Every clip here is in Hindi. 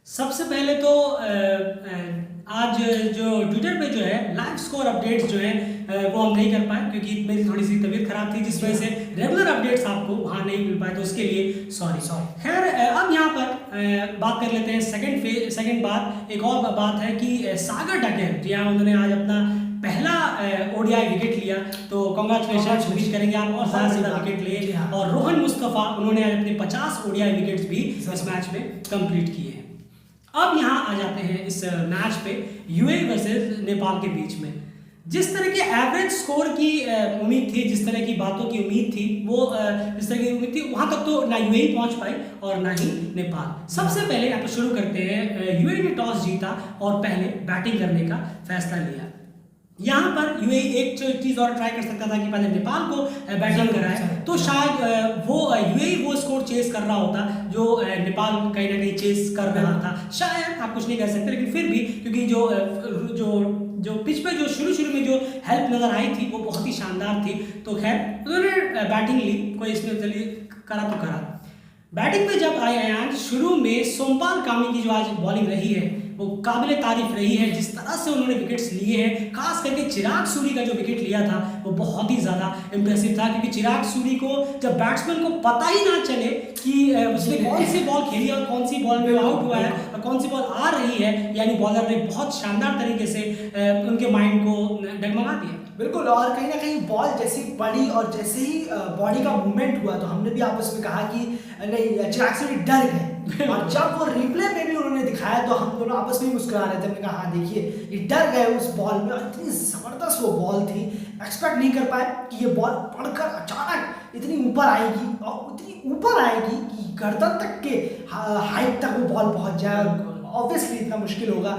सबसे पहले तो आज जो ट्विटर पे जो है लाइव स्कोर अपडेट्स जो है वो हम नहीं कर पाए क्योंकि मेरी थोड़ी सी तबीयत खराब थी जिस वजह से रेगुलर अपडेट्स आपको वहाँ नहीं मिल पाए, तो उसके लिए सॉरी। खैर अब यहाँ पर बात कर लेते हैं सेकंड बात। एक और बात है कि सागर डकैत जी हाँ, उन्होंने आज अपना पहला ओडीआई विकेट लिया, तो कांग्रेचुलेशन, विश करेंगे आप और ज़्यादा से ज़्यादा विकेट लिए। और रोहन मुस्तफ़ा उन्होंने आज अपने 50 ओडीआई विकेट्स भी इस मैच में कंप्लीट किए हैं। अब यहाँ आ जाते हैं इस मैच पे यूएई वर्सेस नेपाल के बीच में। जिस तरह के एवरेज स्कोर की उम्मीद थी, जिस तरह की बातों की उम्मीद थी, वो जिस तरह की उम्मीद थी वहाँ तक तो ना यूएई पहुँच पाई और ना ही नेपाल। सबसे पहले आप शुरू करते हैं, यूएई ने टॉस जीता और पहले बैटिंग करने का फैसला लिया। यहाँ पर यूएई एक चीज और ट्राई कर सकता था कि पहले नेपाल को बैटिंग कराए, तो शायद वो यूएई वो स्कोर चेस कर रहा होता जो नेपाल कहीं ना कहीं चेस कर रहा था। शायद आप कुछ नहीं कर सकते, लेकिन फिर भी क्योंकि जो पिच पे जो शुरू में जो हेल्प नजर आई थी वो बहुत ही शानदार थी, तो खैर उन्होंने बैटिंग ली, कोई इसमें चलिए करा तो करा। बैटिंग पे जब आए हैं शुरू में सोमपाल कामी की जो आज बॉलिंग रही है वो काबिल तारीफ रही है। जिस तरह से उन्होंने विकेट्स लिए हैं, खास करके चिराग सूरी का जो विकेट लिया था वो बहुत ही ज़्यादा इम्प्रेसिव था, क्योंकि चिराग सूरी को जब बैट्समैन को पता ही ना चले कि उसने कौन सी बॉल खेली और कौन सी बॉल में आउट हुआ है और कौन सी बॉल आ रही है, यानी बॉलर ने बहुत शानदार तरीके से उनके माइंड को डगमगा दिया। बिल्कुल, और कहीं ना कहीं बॉल जैसी पड़ी और जैसे ही बॉडी का मूवमेंट हुआ तो हमने भी आपस में कहा कि नहीं, चिराग सूरी डर गए। और जब वो रिप्ले में भी उन्होंने दिखाया तो हम दोनों आपस में मुस्कुरा रहे थे। हमने कहा हाँ देखिए, ये डर गए उस बॉल में, इतनी जबरदस्त वो बॉल थी, एक्सपेक्ट नहीं कर पाए कि ये बॉल पड़कर अचानक इतनी ऊपर आएगी और इतनी ऊपर आएगी कि गर्दन तक के हाइट तक वो बॉल पहुंच जाए। ऑब्वियसली इतना मुश्किल होगा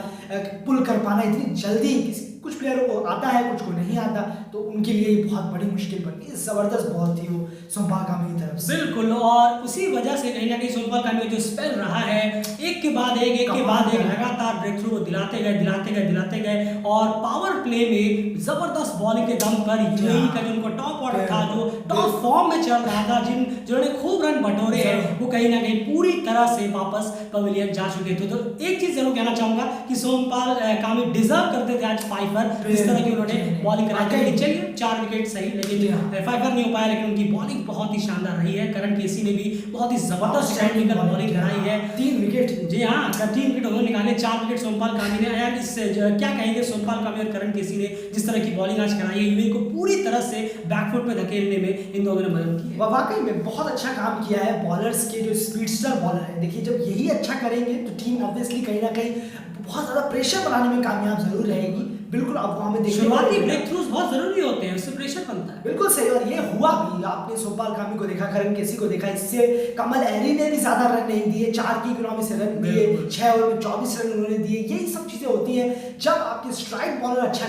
पुल कर पाना इतनी जल्दी, कुछ प्लेयरों को आता है कुछ को नहीं आता, तो उनके लिए बहुत बड़ी मुश्किल बन गई। जबरदस्त बॉल थी वो सोमपाल कामी की तरफ से। बिल्कुल, और उसी वजह से कहीं ना कहीं सोमपाल कामी का जो स्पेल रहा है, एक के बाद एक लगातार ब्रेक थ्रू दिलाते गए और पावर प्ले में जबरदस्त बॉलिंग के दम पर यूएई का जो उनको टॉप ऑर्डर था, जो टॉप फॉर्म में चल रहा था, जिन्होंने खूब रन बटोरे हैं, वो कहीं ना कहीं पूरी तरह से वापस पवेलियन जा चुके थे। तो एक चीज जरूर कहना चाहूंगा कि सोमपाल कामी डिजर्व करते थे आज फाइवर, जिस तरह की उन्होंने बॉलिंग कराई। चलिए 4 विकेट सही, लेकिन फाइवर नहीं हो पाया, लेकिन उनकी बॉलिंग बहुत ही शानदार रही है। करण केसी ने भी बहुत ही जबरदस्त टेक्निकल बॉलिंग कराई है। 3 विकेट, जी हाँ, 3 विकेट उन्होंने निकाले, 4 विकेट सोमपाल कामी ने। यार इससे क्या कहेंगे, सोमपाल कामी और करण केसी ने जिस तरह की बॉलिंग आज कराई है, यूएई को पूरी तरह से बैकफुट पे धकेलने में इन दोनों ने मदद की है। वाकई में बहुत अच्छा काम किया है बॉलर्स के, जो स्पीडस्टर बॉलर है। देखिए जब यही अच्छा करेंगे तो टीम ऑब्वियसली कहीं ना कहीं बहुत ज़्यादा प्रेशर बनाने में कामयाब जरूर रहेगी। बिल्कुल, अब हमें देखने शुरुआती ब्रेक थ्रूज बहुत जरूरी होते हैं, उससे प्रेशर बनता है। बिल्कुल सही, और ये हुआ भी। आपने सोमपाल कामी को देखा, करण केसी को देखा, इससे कमल एरी ने भी ज्यादा रन नहीं दिए, 4 की इकोनॉमी से रन दिए, 6 ओवर में 24 रन उन्होंने दिए। यही सब चीजें होती हैं जब आपके स्ट्राइक बॉलर अच्छा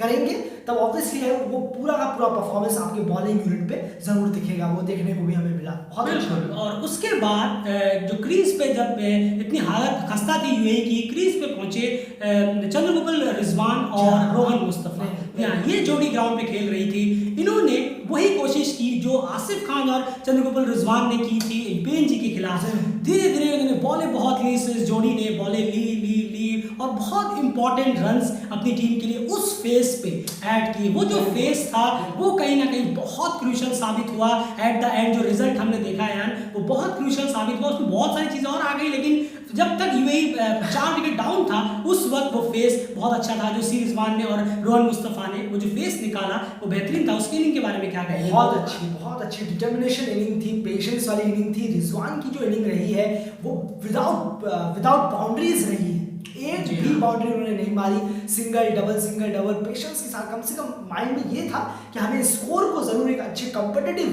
करेंगे, तब ऑब्वियसली है वो पूरा का पूरा परफॉर्मेंस आपके बॉलिंग यूनिट पे जरूर दिखेगा। वो देखने को भी हमें मिला बहुत अच्छा। और उसके बाद जो क्रीज पे जब इतनी हालत खस्ता थी यूएई की, क्रीज पे पहुंचे चंद्रगोपाल रिजवान और रोहन मुस्तफा, ये जोड़ी ग्राउंड पे खेल रही थी। इन्होंने वही कोशिश की जो आसिफ खान और चंद्रगोपाल रिजवान ने की थी पेन के खिलाफ। धीरे धीरे उन्होंने बॉलें बहुत ली, इस जोड़ी ने बॉलें ली और बहुत इंपॉर्टेंट रन्स अपनी टीम के लिए उस फेस पे ऐड किए। वो जो फेस था वो कहीं ना कहीं बहुत क्रूशियल साबित हुआ एट द एंड। जो रिजल्ट हमने देखा है यार, वो बहुत क्रूशियल साबित हुआ। उसमें बहुत सारी चीज़ें और आ गई, लेकिन जब तक यूएई 4 विकेट डाउन था उस वक्त वो फेस बहुत अच्छा था जो सी रिजवान ने और रोहन मुस्तफा ने वो जो फेस निकाला वो बेहतरीन था। उसकी इनिंग के बारे में क्या कहेंगे? बहुत अच्छी डिटर्मिनेशन इनिंग थी, पेशेंस वाली इनिंग थी। रिजवान की जो इनिंग रही है वो विदाउट बाउंड्रीज रही है, एक भी बाउंड्री उन्होंने नहीं मारी। सिंगल डबल पेशेंस के साथ, कम से कम माइंड में ये था कि हमें स्कोर को जरूर एक अच्छे कॉम्पिटिटिव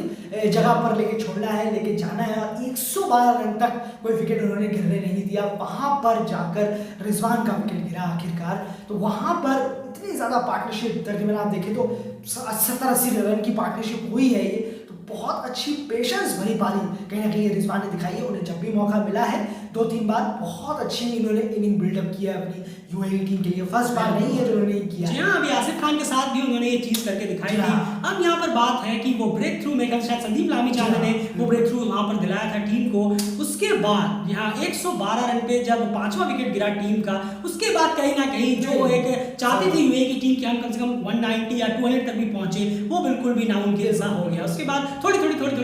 जगह पर लेके छोड़ना है, लेके जाना है। और 112 रन तक कोई विकेट उन्होंने गिरने नहीं दिया। वहां पर जाकर रिजवान का विकेट गिरा आखिरकार, तो वहां पर इतनी ज्यादा पार्टनरशिप तकरीबन आप देखें तो 70-80 रन की पार्टनरशिप हुई है। ये तो बहुत अच्छी पेशेंस भरी पारी कहीं ना कहीं रिजवान ने दिखाई है। उन्हें जब भी मौका मिला है 2-3 बार बहुत अच्छी इन्होंने इनिंग बिल्डअप किया अपनी यूएई टीम के लिए। फर्स्ट बार नहीं है जो उन्होंने किया। जी हाँ, अभी आसिफ खान के साथ भी उन्होंने ये चीज करके दिखाई थी। अब यहाँ पर बात है कि वो ब्रेक थ्रू, मेरे ख्याल शायद संदीप लामिछाने ने वो ब्रेक थ्रू वहां पर दिलाया था टीम को। उसके बाद यहाँ 112 रन पे जब 5वां विकेट गिरा टीम का, उसके बाद कहीं ना कहीं जो एक चाहती थी यूएई की टीम कि हम कम से कम 190 या 200 तक भी पहुंचे, वो बिल्कुल भी नामुमकिन सा हो गया। उसके बाद थोड़ी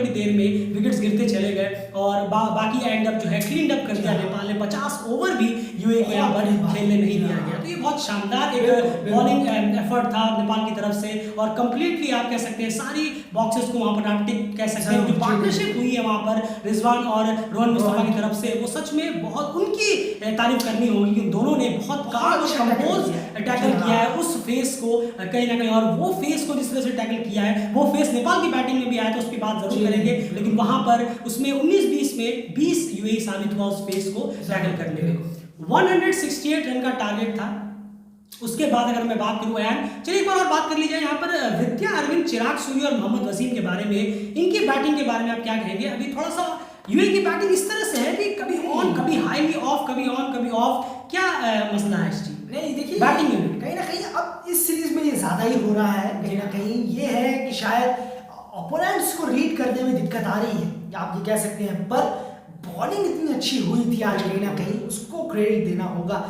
देर में विकेट्स गिरते चले गए और बाकी एंड अप जो है क्लीन अप कर दिया नेपाल ने। 50 ओवर भी यूएई को यहाँ पर खेलने नहीं दिया गया। तो ये बहुत शानदार एक बॉलिंग एफर्ट था नेपाल की तरफ से और कंप्लीटली आप कह सकते हैं सारी बॉक्सेस को वहां पर आप टिक कह सकते हैं। जो पार्टनरशिप हुई है वहां पर रिजवान और रोहन मुस्तफा की तरफ से, वो सच में बहुत उनकी तारीफ करनी होगी कि दोनों ने बहुत काम और कंपोज टैकल किया है उस फेस को कहीं ना कहीं। और वो फेस को जिस तरह से टैकल किया है, वो फेस नेपाल की बैटिंग में भी आया तो उसकी बात जरूर करेंगे, लेकिन वहां पर उसमें 19-20 में 20 यूएई साबित हुआ उस फेस को टैकल करने में। 168 रन का टारगेट था। उसके बाद अगर मैं बात करूं एंड चलिए एक बार और बात कर लीजिए यहाँ पर विद्या अरविंद, चिराग सूर्य और मोहम्मद वसीम के बारे में। इनकी बैटिंग के बारे में आप क्या कहेंगे? अभी थोड़ा सा यूएई की बैटिंग इस तरह से है कि कभी ऑन कभी हाईली ऑफ, कभी ऑन कभी ऑफ। क्या मसला है इस टीम? नहीं देखिए, बैटिंग यूनिट कहीं ना कहीं अब इस सीरीज में ये ज्यादा ही हो रहा है। कहीं ना कहीं ये है कि शायद ओपोनेंट्स को रीड करने में दिक्कत आ रही है, आप ये कह सकते हैं। पर बॉलिंग इतनी अच्छी हुई थी आज, कहीं ना कहीं उसको क्रेडिट देना होगा।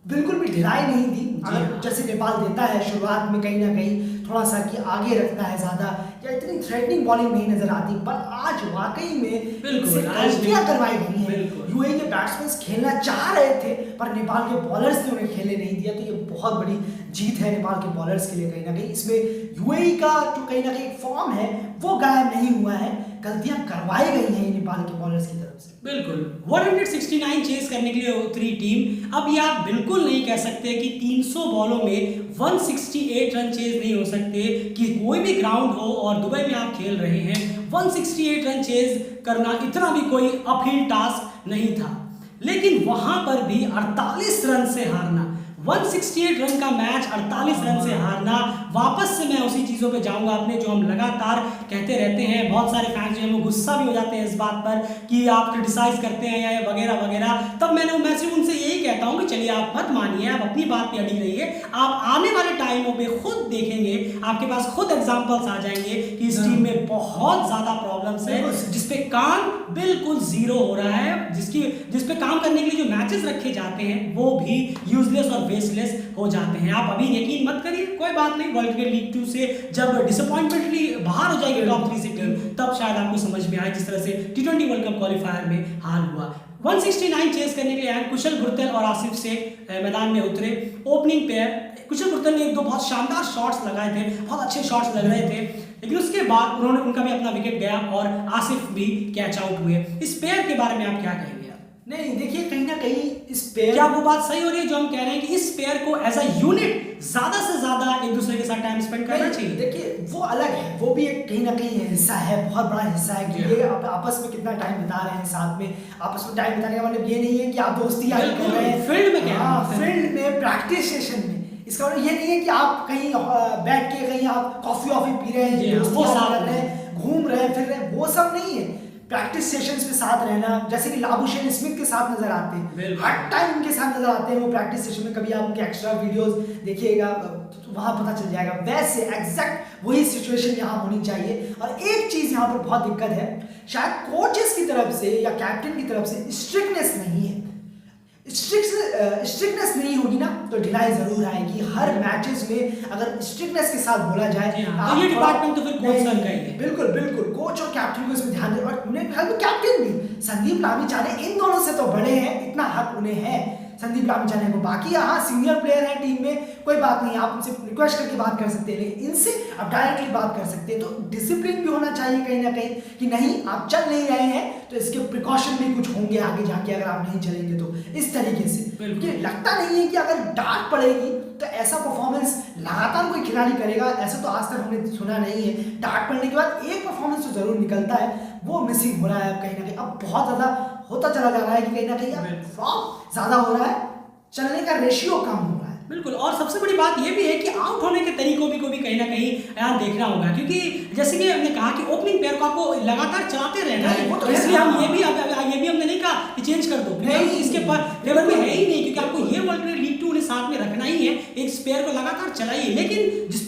बिल्कुल भी ढिलाई नहीं दी, अगर जैसे नेपाल देता है शुरुआत में कहीं ना कहीं थोड़ा सा कि आगे रखता है ज्यादा, या इतनी थ्रेटनिंग बॉलिंग नहीं नजर आती। पर आज वाकई में गलतियां करवाई गई हैं। यूएई के बैट्समैन खेलना चाह रहे थे पर नेपाल के बॉलर्स ने उन्हें खेलने नहीं दिया। तो ये बहुत बड़ी जीत है नेपाल के बॉलर्स के लिए। कहीं ना कहीं इसमें यूएई का जो कहीं ना कहीं फॉर्म है वो गायब नहीं हुआ है, गलतियां करवाई गई हैं नेपाल के बॉलर्स की तरफ से। बिल्कुल 169 चेस करने के लिए उतरी टीम। अब ये आप बिल्कुल नहीं कह सकते कि 300 बॉलों में 168 रन चेज नहीं हो सकते, कि कोई भी ग्राउंड हो और दुबई में आप खेल रहे हैं 168 रन चेज करना इतना भी कोई अपहिल टास्क नहीं था। लेकिन वहां पर भी 48 रन से हारना, 168 रन का मैच 48 रन से हारना। वापस से मैं उसी चीज़ों पे जाऊंगा अपने, जो हम लगातार कहते रहते हैं। बहुत सारे फैंस जो हैं वो गुस्सा भी हो जाते हैं इस बात पर कि आप क्रिटिसाइज करते हैं या वगैरह वगैरह। तब मैं सिर्फ उनसे यही कहता हूं कि चलिए आप मत मानिए, आप अपनी बात पे अड़ी रहिए। आप आने वाले टाइमों पे खुद देखेंगे, आपके पास खुद एग्जाम्पल्स आ जाएंगे कि इस टीम में बहुत ज़्यादा प्रॉब्लम्स है, जिसपे काम बिल्कुल जीरो हो रहा है। जिसपे काम करने के लिए जो मैचेस रखे जाते हैं वो भी यूजलेस और वेस्टलेस हो जाते हैं। आप अभी यकीन मत करिए, कोई बात नहीं। वर्ल्ड क्रिकेट लीग 2 से जब डिसअपॉइंटमेंटली बाहर हो जाएगी टॉप 3 से टीम, तब शायद आपको समझ में आए जिस तरह से T20 वर्ल्ड कप क्वालिफायर में हाल हुआ। 169 चेस करने के लिए कुशल गुरतेल और आसिफ शेख मैदान में उतरे। ओपनिंग पेयर कुशल गुरतेल ने 1-2 बहुत शानदार शॉट्स लगाए थे, बहुत अच्छे शॉट्स लग रहे थे, लेकिन उसके बाद उनका भी अपना विकेट गया और आसिफ भी कैच आउट हुए। इस पेयर के बारे में आप क्या कहेंगे? नहीं देखिए, कहीं ना कहीं इस पेयर, क्या वो बात सही हो रही है जो हम कह रहे हैं कि इस पेयर को एज अ यूनिट ज्यादा से ज्यादा एक दूसरे के साथ टाइम स्पेंड करना चाहिए? देखिए वो अलग है, वो भी एक कहीं ना कहीं हिस्सा है, बहुत बड़ा हिस्सा है कि ये आपस में कितना टाइम बिता रहे हैं साथ में। आपस में टाइम बिताने का मतलब ये नहीं है कि आप दोस्ती यारी कर रहे हैं फील्ड में, क्या फील्ड में प्रैक्टिस सेशन में। इसका मतलब ये नहीं है कि आप कहीं बैठ के कहीं आप कॉफी पी रहे हैं, दोस्ती कर रहे हैं, घूम रहे हैं, फिर रहे हैं, वो सब नहीं है। प्रैक्टिस सेशंस में साथ रहना, जैसे कि लाबुशेन स्मिथ के साथ नजर आते हैं, हर टाइम उनके साथ नजर आते हैं वो प्रैक्टिस सेशन में। कभी आप उनके एक्स्ट्रा वीडियोस देखिएगा तो वहां पता चल जाएगा। वैसे एग्जैक्ट वही सिचुएशन यहाँ होनी चाहिए। और एक चीज यहाँ पर बहुत दिक्कत है, शायद कोचेस की तरफ से या कैप्टन की तरफ से स्ट्रिक्टनेस नहीं है। स्ट्रिक्टनेस नहीं होगी ना तो ढिलाई जरूर आएगी। हर मैचेस में अगर स्ट्रिक्टनेस के साथ बोला जाए तो ये डिपार्टमेंट तो फिर कोच सर का ही है। बिल्कुल बिल्कुल, कोच और कैप्टन को इसमें ध्यान दें। और उन्हें कैप्टन भी संदीप लामिछाने, इन दोनों से तो बड़े हैं, इतना हक उन्हें है संदीप लामिछाने को। बाकी यहाँ सीनियर प्लेयर है टीम में, कोई बात नहीं, आप उनसे रिक्वेस्ट करके बात कर सकते हैं, लेकिन इनसे आप डायरेक्टली बात कर सकते हैं। तो डिसिप्लिन भी होना चाहिए कहीं ना कहीं कि नहीं आप चल नहीं रहे हैं तो इसके प्रिकॉशन भी कुछ होंगे आगे जाके अगर आप नहीं चलेंगे तो। इस तरीके से क्योंकि लगता नहीं है कि अगर डांट पड़ेगी तो ऐसा परफॉर्मेंस लगातार कोई खिलाड़ी करेगा, ऐसा तो आज तक हमने सुना नहीं है। डांट पड़ने के बाद एक परफॉर्मेंस तो जरूर निकलता है, वो मिसिंग हो रहा है कहीं ना कहीं। अब बहुत ज्यादा होता चला जा रहा है कि कहीं ना कहीं फ्लॉप ज्यादा हो रहा है, चलने का रेशियो कम हो रहा है। बिल्कुल। और सबसे बड़ी बात ये भी है कि आउट होने के तरीकों को भी कहीं ना कहीं यहाँ देखना होगा, क्योंकि जैसे कि हमने कहा कि ओपनिंग पेयर को आपको लगातार चलाते रहना है, वो तो इसलिए है। हम ये भी हमने नहीं कहा कि चेंज कर दो, क्योंकि इसके लेवल में है ही नहीं, क्योंकि आपको ये वर्ल्ड क्रिकेट लीग 2 उन्हें साथ में रखना ही है, एक स्पेयर को लगातार चलाइए। लेकिन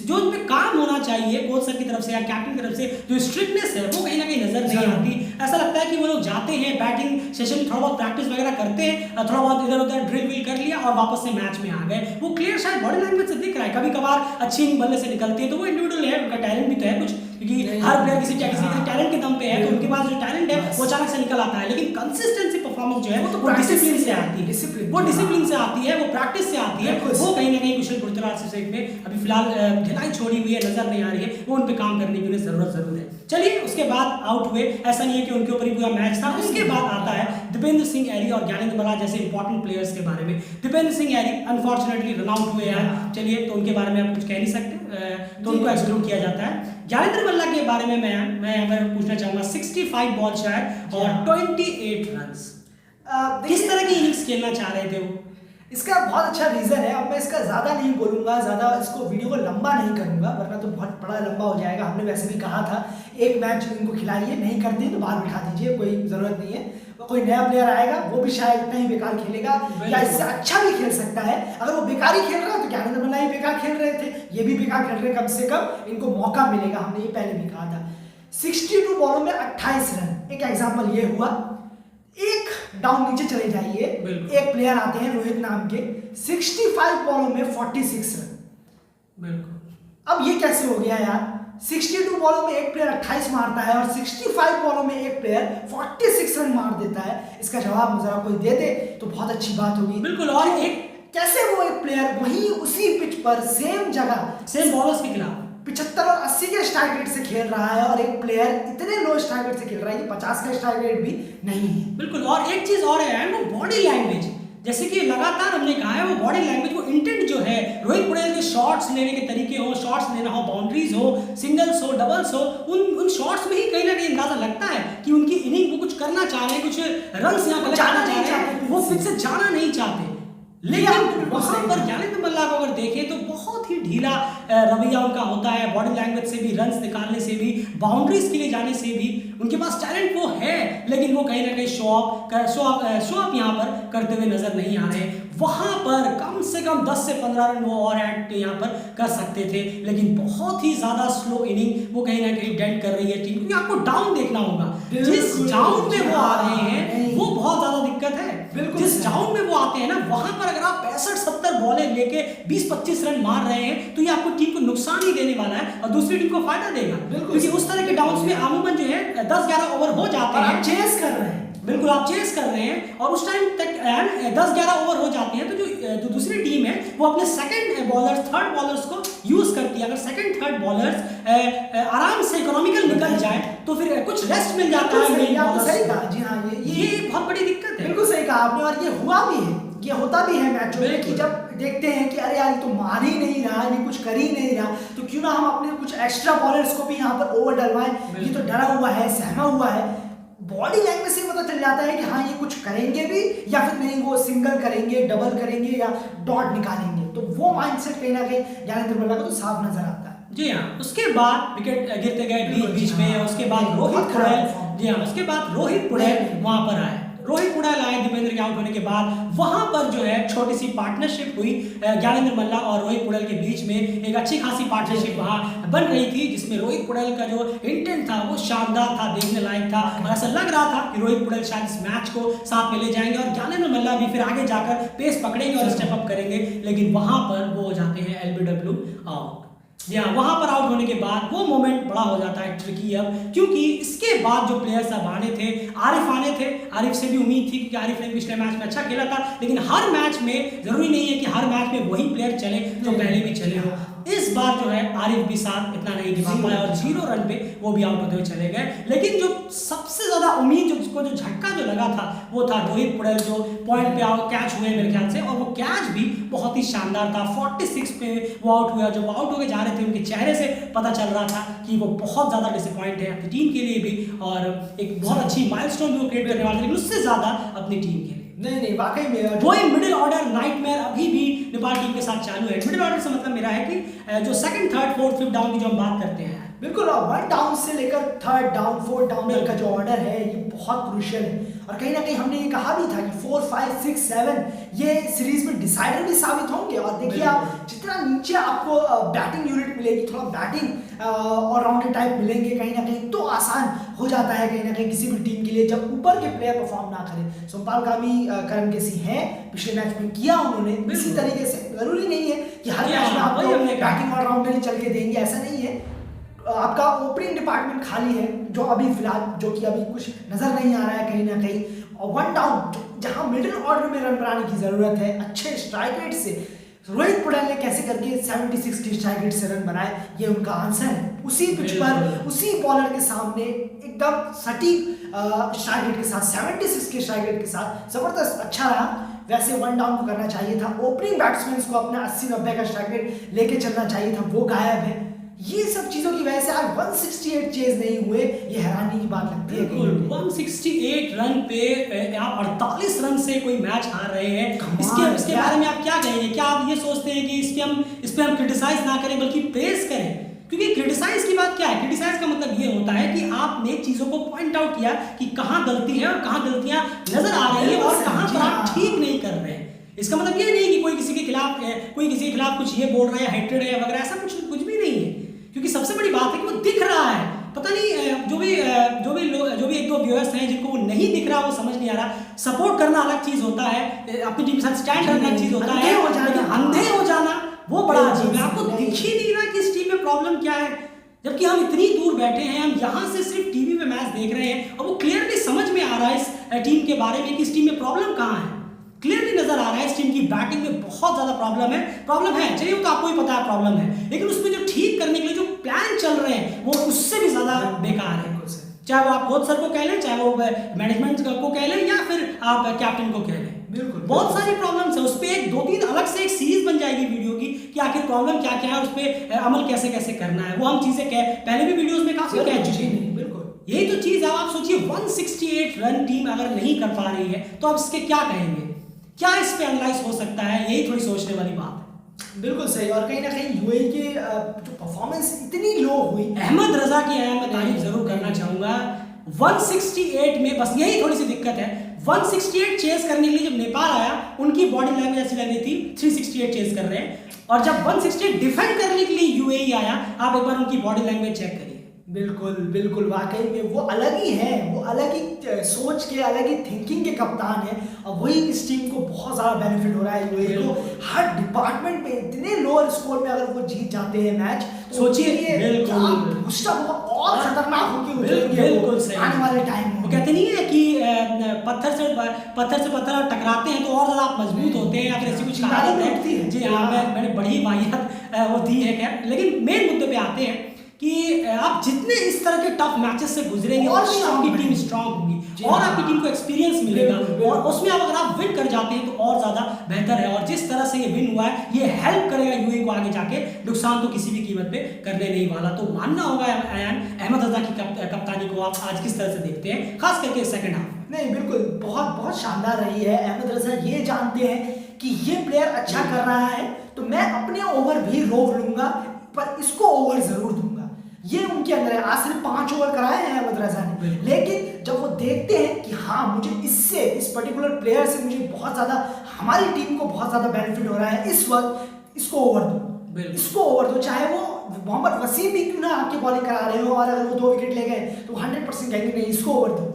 जो उन पे काम होना चाहिए कोच सर की तरफ से या कैप्टन की तरफ से, जो स्ट्रिक्टनेस है वो कहीं ना कहीं नजर नहीं आती। ऐसा लगता है कि वो लोग जाते हैं बैटिंग सेशन में, थोड़ा बहुत प्रैक्टिस वगैरह करते हैं, थोड़ा बहुत इधर उधर ड्रिल विल कर लिया और वापस से मैच में आ गए। वो क्लियर शायद बॉडी लैंग्वेज से दिख रहा है। कभी कभार अच्छी इनिंग बल्ले से निकलती है तो वो इंडिविजुअल है, उनका टैलेंट भी तो है कुछ, क्योंकि हर प्लेयर किसी टैलेंट के दम पे है, तो उनके पास जो टैलेंट है वो अचानक से निकल आता है। लेकिन कंसिस्टेंसी परफॉर्मेंस जो है वो डिसिप्लिन से आती है, वो डिसिप्लिन से आती है, वो प्रैक्टिस से आती है, वो कहीं ना कहीं कुशल पुरतराज से में अभी फिलहाल ढिलाई छोड़ी हुई है, नजर नहीं आ रही है, वो उन पे काम करने की उन्हें जरूर है। चलिए उसके बाद आउट हुए, ऐसा नहीं है कि उनके ऊपर ही पूरा मैच था। उसके बाद आता है दीपेंद्र सिंह ऐरी और ज्ञानेंद्र मल्ला जैसे इंपॉर्टेंट प्लेयर्स के बारे में। Dipendra Singh Airee unfortunately run out हुए यार, चलिए तो उनके बारे में आप कुछ कह नहीं सकते, तो उनको एक्सक्लूड किया जाता है। ज्ञानेंद्र मल्ला के बारे में मैं यहाँ पर पूछना चाहूंगा, 65 बॉल शायद और 28 रन्स, किस तरह की इनिंग्स खेलना चाह रहे थे वो? इसका बहुत अच्छा रीजन है। अब मैं इसका ज्यादा नहीं बोलूंगा, ज्यादा इसको वीडियो को लंबा नहीं करूंगा, वरना तो बहुत बड़ा लंबा हो जाएगा। हमने वैसे भी कहा था एक मैच इनको खिलाइए, नहीं करते तो बाहर बिठा दीजिए, कोई जरूरत नहीं है। कोई नया प्लेयर आएगा वो भी शायद इतना ही बेकार खेलेगा या इससे अच्छा भी खेल सकता है। अगर वो बेकार ही खेल रहा है तो ज्ञानेंद्र मल्ला ही बेकार खेल रहे थे, ये भी बेकार खेल रहे, कम से कम इनको मौका मिलेगा, हमने ये पहले भी कहा था। 62 बॉलों में 28 रन, एक एग्जाम्पल ये हुआ। एक डाउन नीचे चले जाइए, एक प्लेयर आते हैं रोहित नाम के, 65 बॉलों में 46 रन। बिल्कुल। अब ये कैसे हो गया यार? 62 बॉलों में एक प्लेयर 28 मारता है और 65 बॉलों में एक प्लेयर 46 रन मार देता है। इसका जवाब जरा कोई दे दे तो बहुत अच्छी बात होगी। बिल्कुल। और एक कैसे वो एक प्लेयर वहीं उसी पिच पर सेम जगह सेम बॉलर्स के खिलाफ 75 और 80 के स्ट्राइक रेट से खेल रहा है, और एक प्लेयर इतने लो स्ट्राइक रेट से खेल रहा है कि 50 का स्ट्राइक रेट भी नहीं है। बिल्कुल। और एक चीज और है वो बॉडी लैंग्वेज, जैसे कि लगातार हमने कहा है वो बॉडी लैंग्वेज, वो इंटेंट जो है, रोहित पटेल के शॉट्स लेने के तरीके हो, शॉट्स लेना हो, बाउंड्रीज हो, सिंगल्स हो, डबल्स हो, उन शॉट्स में ही कहीं ना कहीं अंदाजा लगता है कि उनकी इनिंग वो कुछ करना चाह रहे हैं, कुछ रन्स यहाँ कलेक्ट करना चाह रहे हैं, वो फिर से जाना नहीं चाहते। लेकिन वहां पर ज्ञानेंद्र मल्ला को अगर देखें तो बहुत ही ढीला रवैया उनका होता है, बॉडी लैंग्वेज से भी, रन्स निकालने से भी, बाउंड्रीज के लिए जाने से भी। उनके पास टैलेंट वो है, लेकिन वो कहीं ना कहीं शो ऑफ यहाँ पर करते हुए नजर नहीं आ रहे। वहां पर कम से कम 10 से 15 रन वो और ऐड यहाँ पर कर सकते थे, लेकिन बहुत ही ज्यादा स्लो इनिंग वो कहीं ना कहीं डेंट कर रही है टीम, क्योंकि आपको डाउन देखना होगा। जिस डाउन में वो आ रहे हैं वो बहुत ज्यादा दिक्कत है। जिस डाउन में वो आते हैं ना, वहां पर अगर आप 65-70 बॉलें लेके 20-25 रन मार रहे हैं तो ये आपको टीम को नुकसान ही देने वाला है और दूसरी टीम को फायदा देगा, क्योंकि उस तरह के डाउन्स में अमूमन जो है 10-11 ओवर हो जाते हैं। आप चेस कर रहे हैं, बिल्कुल आप चेस कर रहे हैं, और उस टाइम तक 10-11 ओवर हो जाते हैं तो जो दूसरी टीम है वो अपने सेकंड बॉलर्स, थर्ड बॉलर्स को यूज करती है। अगर सेकंड थर्ड बॉलर्स आराम से इकोनॉमिकल निकल जाए तो फिर कुछ रेस्ट मिल जाता है मेन बॉलर्स। सही कहा जी हाँ, ये बहुत बड़ी दिक्कत है। बिल्कुल सही कहा आपने, और ये हुआ भी है, ये होता भी है मैचों में कि जब देखते हैं कि अरे यार ये तो मार ही नहीं रहा, ये कुछ कर ही नहीं रहा, तो क्यों ना हम अपने कुछ एक्स्ट्रा बॉलर्स को भी यहाँ पर ओवर डलवाएं, ये तो डरा हुआ है, सहमा हुआ है। बॉडी लैंग्वेज से पता चल जाता है कि हाँ ये कुछ करेंगे भी या फिर नहीं, वो सिंगल करेंगे, डबल करेंगे या डॉट निकालेंगे, तो वो माइंडसेट कहीं ना कहीं ज्ञानेंद्र मल्ला को तो साफ नजर आता है। जी हाँ। उसके बाद विकेट गिरते गए बीच में, उसके बाद रोहित पुड़ैल, जी हाँ, उसके बाद रोहित पुड़ैल वहां पर आए। रोहित पुड़ैल आए दीपेंद्र के आउट होने के बाद, वहां पर जो है छोटी सी पार्टनरशिप हुई ज्ञानेंद्र मल्ला और रोहित पुड़ैल के बीच में। एक अच्छी खासी पार्टनरशिप वहां बन रही थी, जिसमें रोहित पुड़ैल का जो इंटेंट था वो शानदार था, देखने लायक था, और ऐसा लग रहा था कि रोहित पुड़ैल शायद इस मैच को साथ में ले जाएंगे और ज्ञानेंद्र मल्ला भी फिर आगे जाकर पेस पकड़ेंगे और स्टेप अप करेंगे। लेकिन वहां पर वो हो जाते हैं LBW आउट। जी हाँ, वहां पर आउट होने के बाद वो मोमेंट बड़ा हो जाता है ट्रिकी अब, क्योंकि इसके बाद जो प्लेयर्स अब आने थे, आरिफ आने थे। आरिफ से भी उम्मीद थी क्योंकि आरिफ ने पिछले मैच में अच्छा खेला था, लेकिन हर मैच में जरूरी नहीं है कि हर मैच में वही प्लेयर चले जो पहले भी चले हो। इस बार जो है आरिफ भी साथ इतना नहीं दिखा पाया और 0 रन पे वो भी आउट होते हुए चले गए। लेकिन जो सबसे ज्यादा उम्मीद जो झटका जो लगा था वो था रोहित पुड़ैल, जो पॉइंट पे कैच हुए मेरे ख्याल से, और वो कैच भी बहुत ही शानदार था। 46 पे वो आउट हुआ। जब वो आउट होके जा रहे थे उनके चेहरे से पता चल रहा था कि वो बहुत ज्यादा डिसअपॉइंट है अपनी टीम के लिए भी, और एक बहुत अच्छी माइलस्टोन भी वो क्रिएट करने वाले थे, लेकिन उससे ज्यादा अपनी टीम के लिए। नहीं वाकई में वही मिडिल ऑर्डर नाइटमेयर अभी भी नेपाल टीम के साथ चालू है। मिडिल ऑर्डर से मतलब मेरा है कि जो second, third, fourth, fifth down की जो हम बात करते हैं, बिल्कुल 1 डाउन से लेकर 3rd डाउन 4th डाउन तक का जो ऑर्डर है ये बहुत क्रूशियल है। और कहीं ना कहीं हमने ये कहा भी था कि 4, 5, 6, 7 ये सीरीज में डिसाइडर भी साबित होंगे। और देखिए आप जितना नीचे आपको बैटिंग यूनिट मिलेगी, थोड़ा बैटिंग ऑलराउंडर टाइप मिलेंगे कहीं ना कहीं, तो आसान हो जाता है कहीं ना कहीं किसी भी टीम के लिए जब ऊपर के प्लेयर परफॉर्म ना करें। सोमपाल का भी कर्म कैसी है, पिछले मैच में किया उन्होंने इसी तरीके से। जरूरी नहीं है कि हर मैच में आपको बैटिंग ऑलराउंडर ही चल के देंगे, ऐसा नहीं है। आपका ओपनिंग डिपार्टमेंट खाली है जो अभी फिलहाल जो कि अभी कुछ नजर नहीं आ रहा है कहीं ना कहीं। और 1 डाउन जहां मिडिल ऑर्डर में रन बनाने की जरूरत है अच्छे स्ट्राइक रेट से, रोहित पटेल ने कैसे करके 76 की स्ट्राइक रेट से रन बनाए, ये उनका आंसर है। उसी पिच पर उसी बॉलर के सामने एकदम सटीक स्ट्राइक रेट के साथ 76 के स्ट्राइक रेट के साथ जबरदस्त अच्छा रहा। वैसे 1 डाउन को करना चाहिए था, ओपनिंग बैट्समैन को अपना 80-90 का स्ट्राइक रेट लेके चलना चाहिए था, वो गायब है। ये सब चीजों की वजह से आज 168 चेज नहीं हुए, ये हैरानी की बात लगती है। 168 रन पे आप 48 रन से कोई मैच हार रहे हैं, इसके बारे में आप क्या कहेंगे? क्या आप ये सोचते हैं कि इस पे हम क्रिटिसाइज ना करें बल्कि प्रेस करें? क्योंकि क्रिटिसाइज की बात क्या है, क्रिटिसाइज का मतलब ये होता है कि आपने चीजों को पॉइंट आउट किया कि कहाँ गलती है और कहाँ गलतियां नजर आ रही है और कहाँ पर आप ठीक नहीं कर रहे हैं। इसका मतलब ये नहीं कि कोई किसी के खिलाफ कुछ ये बोल रहा है, हेटेड है वगैरह, ऐसा कुछ भी नहीं है। क्योंकि सबसे बड़ी बात है कि वो दिख रहा है। पता नहीं जो भी एक दो व्यूअर्स हैं जिनको वो नहीं दिख रहा, वो समझ नहीं आ रहा। सपोर्ट करना अलग चीज होता है, अपनी टीम के साथ स्टैंड करना अलग चीज होता है, लेकिन अंधे हो जाना वो बड़ा अजीब है। आपको दिख ही नहीं रहा कि इस टीम में प्रॉब्लम क्या है, जबकि हम इतनी दूर बैठे हैं, हम यहाँ से सिर्फ टीवी पे मैच देख रहे हैं और वो क्लियरली समझ में आ रहा है इस टीम के बारे में कि इस टीम में प्रॉब्लम कहाँ है। क्लियरली नजर आ रहा है इस टीम की बैटिंग में बहुत ज्यादा प्रॉब्लम है। चलिए वो तो आपको ही पता है प्रॉब्लम है, लेकिन उसमें जो ठीक करने के लिए जो प्लान चल रहे हैं वो उससे भी ज्यादा बेकार है। चाहे वो आप कोच सर को कह लें, चाहे वो मैनेजमेंट को कह लें, या फिर आप कैप्टन को कह लें, बिल्कुल बहुत सारी प्रॉब्लम्स है। उस पर 2-3 अलग से एक सीरीज बन जाएगी वीडियो की कि आखिर प्रॉब्लम क्या क्या है, उस पर अमल कैसे कैसे करना है। वो हम चीजें पहले भी वीडियोस में काफी कह चुके हैं। बिल्कुल यही तो चीज है। आप सोचिए 168 रन टीम अगर नहीं कर पा रही है तो आप इसके क्या कहेंगे, क्या इस पे एनालाइज हो सकता है, यही थोड़ी सोचने वाली बात है। बिल्कुल सही। और कहीं ना कहीं यूएई के जो परफॉर्मेंस इतनी लो हुई, अहमद रजा की मैं तारीफ जरूर करना चाहूंगा। 168 में बस यही थोड़ी सी दिक्कत है, 168 चेस करने के लिए जब नेपाल आया उनकी बॉडी लैंग्वेज ऐसी लग रही थी 368 चेस कर रहे हैं, और जब 168 डिफेंड करने के लिए यूएई आया, आप एक बार उनकी बॉडी लैंग्वेज चेक करिए। बिल्कुल वाकई में वो अलग ही है, वो अलग ही सोच के, अलग ही थिंकिंग के कप्तान है। और वही इस टीम को बहुत ज़्यादा बेनिफिट हो रहा है यूएई को। हर डिपार्टमेंट में इतने लोअर स्कोर में अगर वो जीत जाते हैं मैच, तो सोचिए और खतरनाक होगी उठेंगे आने वाले टाइम में। वो कहते नहीं है कि पत्थर से पत्थर टकराते हैं तो और ज़्यादा आप मजबूत होते हैं, या फिर ऐसी कुछ कहावत है। जी हाँ, मैंने बड़ी वाहियात वो दी है खैर। लेकिन मेन मुद्दे पे आते हैं कि आप जितने इस तरह के टफ मैचेस से गुजरेंगे और आपकी टीम स्ट्रांग होगी और आपकी टीम को एक्सपीरियंस मिलेगा, और उसमें अगर आप विन कर जाते हैं तो और ज्यादा बेहतर है। और जिस तरह से ये विन हुआ है ये हेल्प करेगा यूएई को आगे जाके, नुकसान तो किसी भी कीमत पे करने नहीं वाला। तो मानना होगा अयान, अहमद रजा की कप्तानी को आप आज किस तरह से देखते हैं, खास करके सेकंड हाफ? नहीं बिल्कुल बहुत शानदार रही है। अहमद रजा ये जानते हैं कि ये प्लेयर अच्छा कर रहा है तो मैं अपने ओवर भी रोक लूंगा, पर इसको ओवर जरूर दूंगा, ये उनके अंदर है। आज सिर्फ 5 ओवर कराए हैं अहमद रजा ने, लेकिन जब वो देखते हैं कि हाँ मुझे इस पर्टिकुलर प्लेयर से मुझे बहुत ज्यादा, हमारी टीम को बहुत ज्यादा बेनिफिट हो रहा है इस वक्त, इसको ओवर दो, चाहे वो मोहम्मद वसीम भी क्यों ना आपकी बॉलिंग करा रहे हो, और अगर वो 2 विकेट ले गए तो 100% कहेंगे नहीं इसको ओवर दो।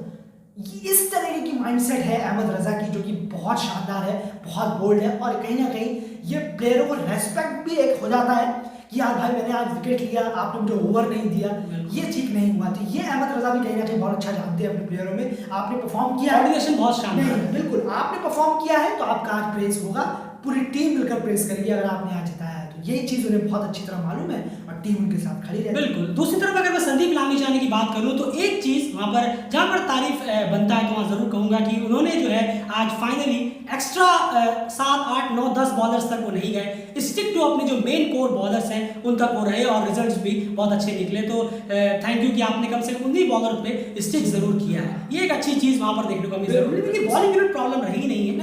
इस तरह की माइंडसेट है अहमद रजा की, जो कि बहुत शानदार है, बहुत बोल्ड है। और कहीं ना कहीं ये प्लेयरों को रेस्पेक्ट भी एक हो जाता है कि यार भाई मैंने आज विकेट लिया, आपने मुझे ओवर नहीं दिया, ये ठीक नहीं हुआ। तो ये अहमद रजा भी कहीं ना कहीं बहुत अच्छा जानते हैं अपने प्लेयरों में। आपने परफॉर्म किया है, बहुत शानदार है। बिल्कुल आपने परफॉर्म किया है तो आपका आज प्रेस होगा, पूरी टीम मिलकर प्रेस करेगी अगर आपने आज जिताया है तो। यही चीज उन्हें बहुत अच्छी तरह मालूम है और टीम उनके साथ खड़ी रहती है। बिल्कुल। दूसरी तरफ अगर मैं संदीप लामिछाने की बात करूं तो एक चीज वहां पर जहां पर तारीफ बनता है तो वहां जरूर कहूंगा कि उन्होंने जो है आज फाइनली एक्स्ट्रा 7, 8, 9, 10 बॉलर्स तक वो नहीं गए, स्टिक टू अपने जो मेन कोर बॉलर्स हैं उन तक वो रहे और रिजल्ट्स भी बहुत अच्छे निकले। तो थैंक यू कि आपने कम से कम उन्हीं बॉलर पे स्टिक जरूर किया है, ये एक अच्छी चीज वहां पर देखने को मिली। जरूरी नहीं कि बॉलिंग यूनिट प्रॉब्लम रही नहीं है,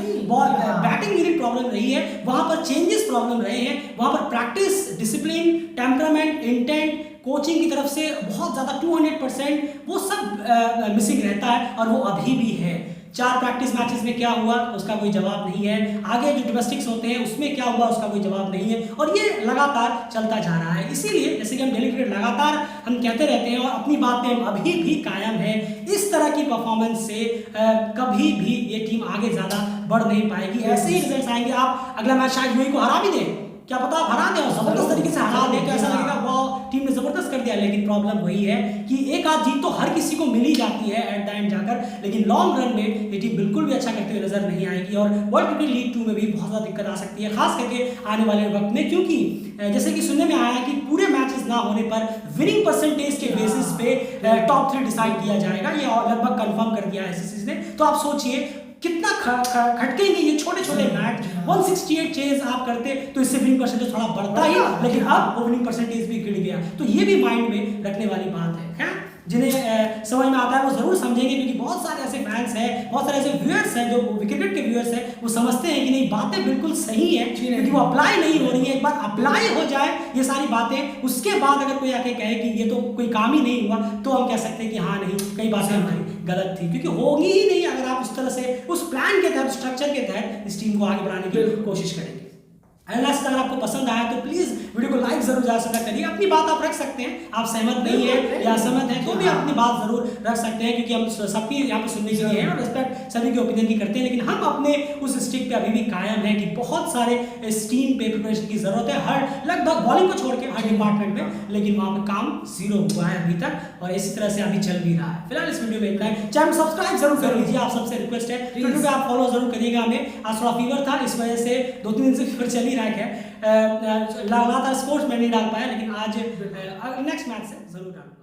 बैटिंग यूनिट प्रॉब्लम रही है, वहां पर चेंजेस प्रॉब्लम रहे हैं, वहां पर practice, discipline, temperament, intent, coaching की तरफ से बहुत ज़्यादा 200% वो सब मिसिंग रहता है और वो अभी भी है। 4 प्रैक्टिस मैचेस में क्या हुआ उसका कोई जवाब नहीं है, आगे जो डोमेस्टिक्स होते हैं उसमें क्या हुआ उसका कोई जवाब नहीं है और ये लगातार चलता जा रहा है। इसीलिए जैसे कि हम डेली क्रिकेट लगातार हम कहते रहते हैं और अपनी बात पे हम अभी भी कायम है, इस तरह की परफॉर्मेंस से कभी भी ये टीम आगे ज़्यादा बढ़ नहीं पाएगी। ऐसे ही रिजल्ट आएंगे, आप अगला मैच शायद यूएई को हरा भी दें, क्या पता आप हरा दें और जबरदस्त तरीके से हरा दें तो ऐसा लगेगा वाह टीम ने जबरदस्त कर दिया। लेकिन प्रॉब्लम वही है कि एक आध जीत तो हर किसी को मिल ही जाती है एट द एंड जाकर, लेकिन लॉन्ग रन में ये टीम बिल्कुल भी अच्छा करते हुए नजर नहीं आएगी और वर्ल्ड क्रिकेट लीग 2 में भी बहुत ज़्यादा दिक्कत आ सकती है, खास करके आने वाले वक्त में, क्योंकि जैसे कि सुनने में आया कि पूरे मैचेस ना होने पर विनिंग परसेंटेज के बेसिस पे टॉप 3 डिसाइड किया जाएगा, ये लगभग कंफर्म कर दिया है आईसीसी ने। तो आप सोचिए कितना खटकेंगे ये छोटे छोटे मैच। 168 चेज आप करते तो इससे विनिंग परसेंटेज थोड़ा बढ़ता ही, लेकिन अब वो विनिंग परसेंटेज भी गिर गया। तो ये भी माइंड में रखने वाली बात है। जिन्हें समझ में आता है वो जरूर समझेंगे, क्योंकि बहुत सारे ऐसे फैंस हैं, बहुत सारे ऐसे व्यूअर्स हैं जो क्रिकेट के व्यूअर्स हैं, वो समझते हैं कि नहीं बातें बिल्कुल सही है क्योंकि वो अप्लाई नहीं हो रही है। एक बार अप्लाई हो जाए ये सारी बातें, उसके बाद अगर कोई आके कहे कि ये तो कोई काम ही नहीं हुआ तो हम कह सकते हैं कि हाँ नहीं कई बातें हमारी गलत थी, क्योंकि होगी ही नहीं अगर आप उस तरह से उस प्लान के तहत, स्ट्रक्चर के तहत इस टीम को आगे बढ़ाने की कोशिश करेंगे। एनालिसिस अगर आपको पसंद आया तो प्लीज वीडियो को लाइक जरूर ज्यादा करिए। अपनी बात आप रख सकते हैं, आप सहमत नहीं है या असहमत है तो भी अपनी बात जरूर रख सकते हैं, क्योंकि हम सबकी यहाँ पे सुनने के लिए हैं और रिस्पेक्ट सभी के ओपिनियन की करते हैं। लेकिन हम अपने उस स्टिक पे अभी भी कायम है कि बहुत सारे इस टीम पे प्रिपरेशन की जरूरत है, हर लगभग बॉलिंग को छोड़ के हर डिपार्टमेंट में, लेकिन वहाँ पे काम 0 हुआ है अभी तक और इसी तरह से अभी चल भी रहा है। फिलहाल इस वीडियो में इतना है, चैनल सब्सक्राइब जरूर कर लीजिए, आप सबसे रिक्वेस्ट है। ट्विटर पे आप फॉलो जरूर करिएगा हमें। आज थोड़ा फीवर था, इस वजह से 2-3 दिन से फीवर चल ही रहा है, लगातार स्पोर्ट्स में नहीं डाल पाया, लेकिन आज नेक्स्ट मैच से जरूर डाल